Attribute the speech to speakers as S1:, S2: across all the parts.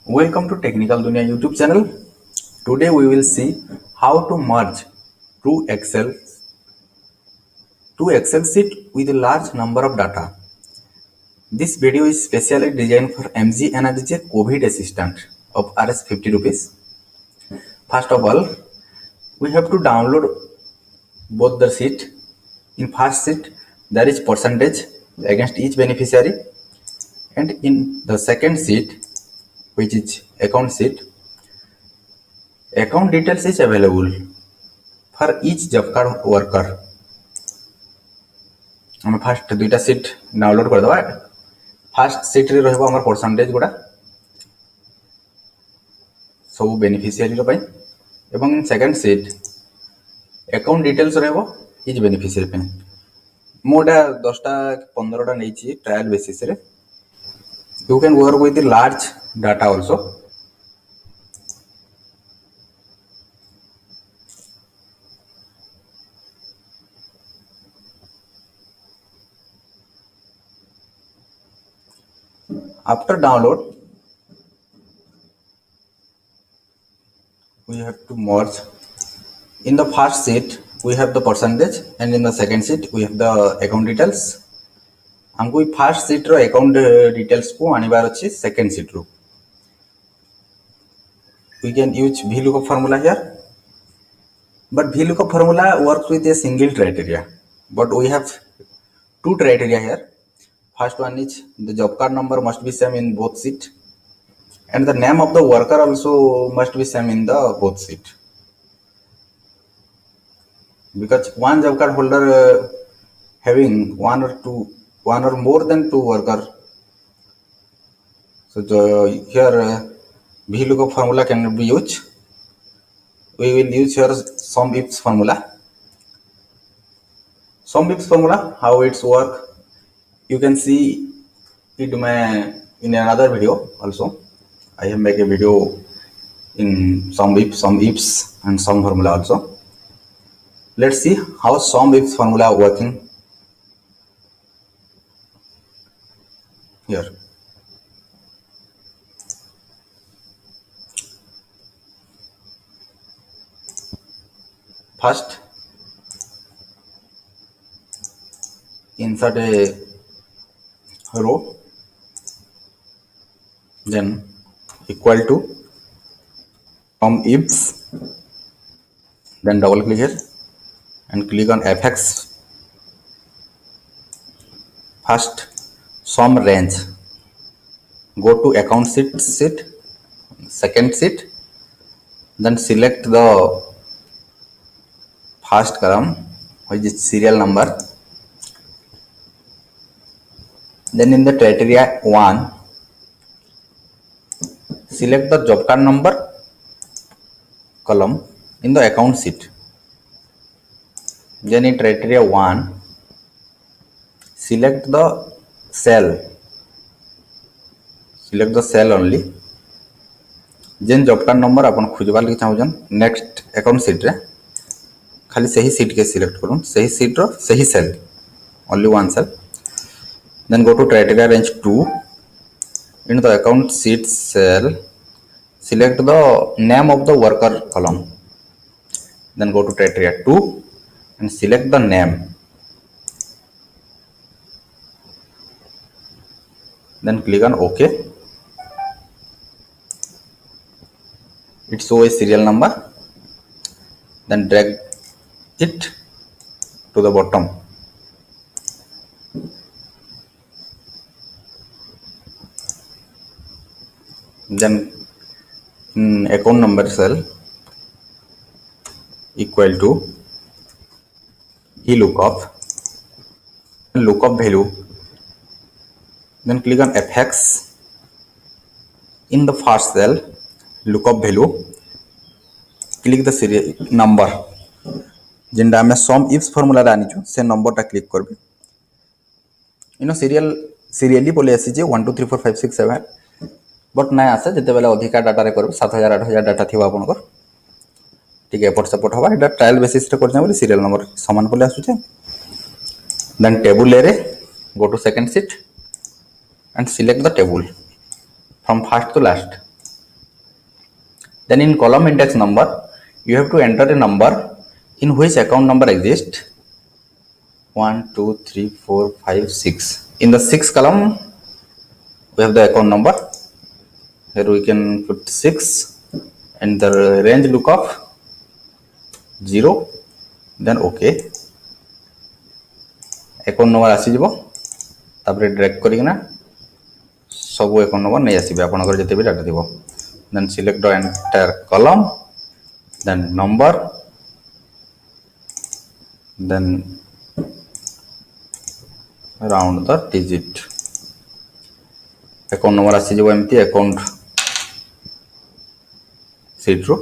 S1: Welcome to Technical Dunia YouTube channel. Today we will see how to merge two Excel sheet with a large number of data. This video is specially designed for Mgnrega COVID assistant of Rs 50 rupees. First of all, we have to download both the sheet. In first sheet, there is percentage against each beneficiary, and in the second sheet, which is account sheet, account details is available for each job card worker. हम first दुईटा seat download कर दबा first seat रे रहबो हमर percentage गुडा सब beneficiary रो पई एवं सेकंड सीट अकाउंट डिटेल्स रहबो इच बेनिफिशियरी पे मोडा 10टा 15टा नै छी ट्रायल बेसिस रे you can work with large data also After download, we have to merge. In the first sheet, we have the percentage, and in the second sheet, we have the account details. हमको first sheet row account details को आनिबार अच्छी second sheet row. We can use VLOOK formula here, but VLOOK formula works with a single criteria. But we have two criteria here. First one is the job card number must be same in both sheet, and the name of the worker also must be same in the both sheet. Because one job card holder having one or more than two worker, so here VLOOK formula can be used. We will use here sum ifs formula. Sum ifs formula, how it's work. You can see it in another video also. I have made a video in sum ifs and sum formula also. Let's see how sum ifs formula working here. First, insert a row, then equal to sum ifs, then double click here and click on fx. First, sum range, go to account sheet, second sheet, then select the first column, which is serial number. Then in the criteria 1, select the job card number column in the account sheet. Then in criteria 1, select the cell only. जेन job card number अपन खोजबार लगे चाहूजन next account sheet रे खाली सही seat के select करूँ सही सीट रो सही cell only one cell. Then go to criteria range 2. In the account sheet cell, select the name of the worker column. Then go to criteria 2 and select the name. Then click on OK. It shows a serial number. Then drag it to the bottom. Then in account number cell equal to VLOOK value. Then click on fx. In the first cell, lookup value, click the serial number. जेंडा में sum ifs formula रे आनी से number टा click करबे. इनो serially बोले आसी जे 1 2 3 4 5 6 7 but ना आसे जते बेला अधिका डाटा रे करबे 7000 8000 डाटा थिबा आपनकर ठीक है एपट सपोर्ट हवा एटा ट्रायल बेसिस रे करजा बोले सीरियल नंबर समान बोले आसु छे. देन टेबल रे go to second sheet and select the table from first to last. Then in column index number, you have to enter a number in which account number exists. 1, 2, 3, 4, 5, 6. In the 6th column, we have the account number. Here we can put 6 and the range look of 0. Then OK. Account number आसीजिबो तापरे drag करिकना सब account number नै आसीबे आपनकर जते भी data दिबो. Then select the entire column, then number, then round the digit. Account number आसीजिबो एमती account sheet रो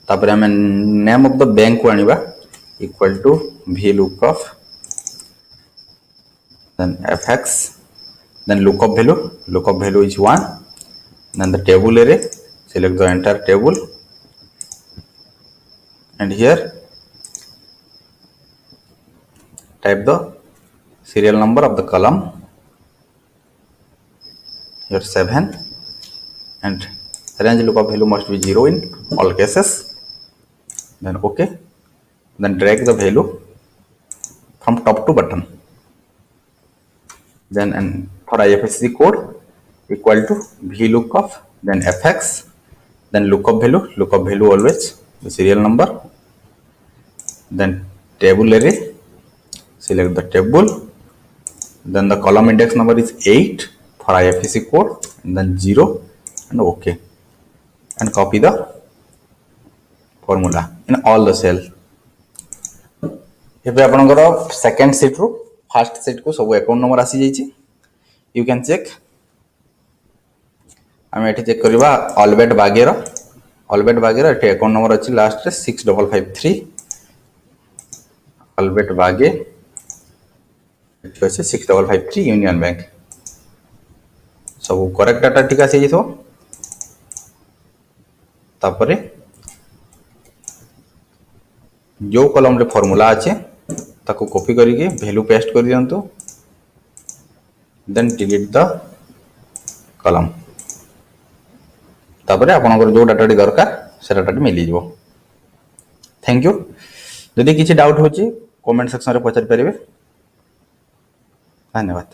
S1: तापरे हमें name of the bank को आनिबा equal to VLOOK of then fx, then lookup value is 1, then the table array, select the entire table, and here type the serial number of the column, here 7, and range lookup value must be 0 in all cases, then OK, then drag the value from top to bottom. Then and for IFSC code equal to VLOOK of then fx, then lookup value always the serial number, then table array, select the table, then the column index number is 8 for IFSC code, and then 0 and OK, and copy the formula in all the cell. If आपनकर second sheet रो first sheet को सब account number आसी जाइछि, you can check. आम एठी check करबा ऑलबेट बागेर एठी account number अछि लास्ट रे 6553 ऑलबेट बागे एठी अछि 6553 यूनियन बैंक. सब करेक्ट डाटा ठीक आसी जइथो तापरे जो कॉलम रे फार्मूला अछि ताको कॉपी करिके वैल्यू पेस्ट कर दियंतु, देन डिलीट द कॉलम तापरे आपनकर जो डाटा दरकार से डाटा मिली जिवो. Thank you. जदि किछि डाउट होछि कमेंट सेक्शन रे पचारि परिबे. धन्यवाद.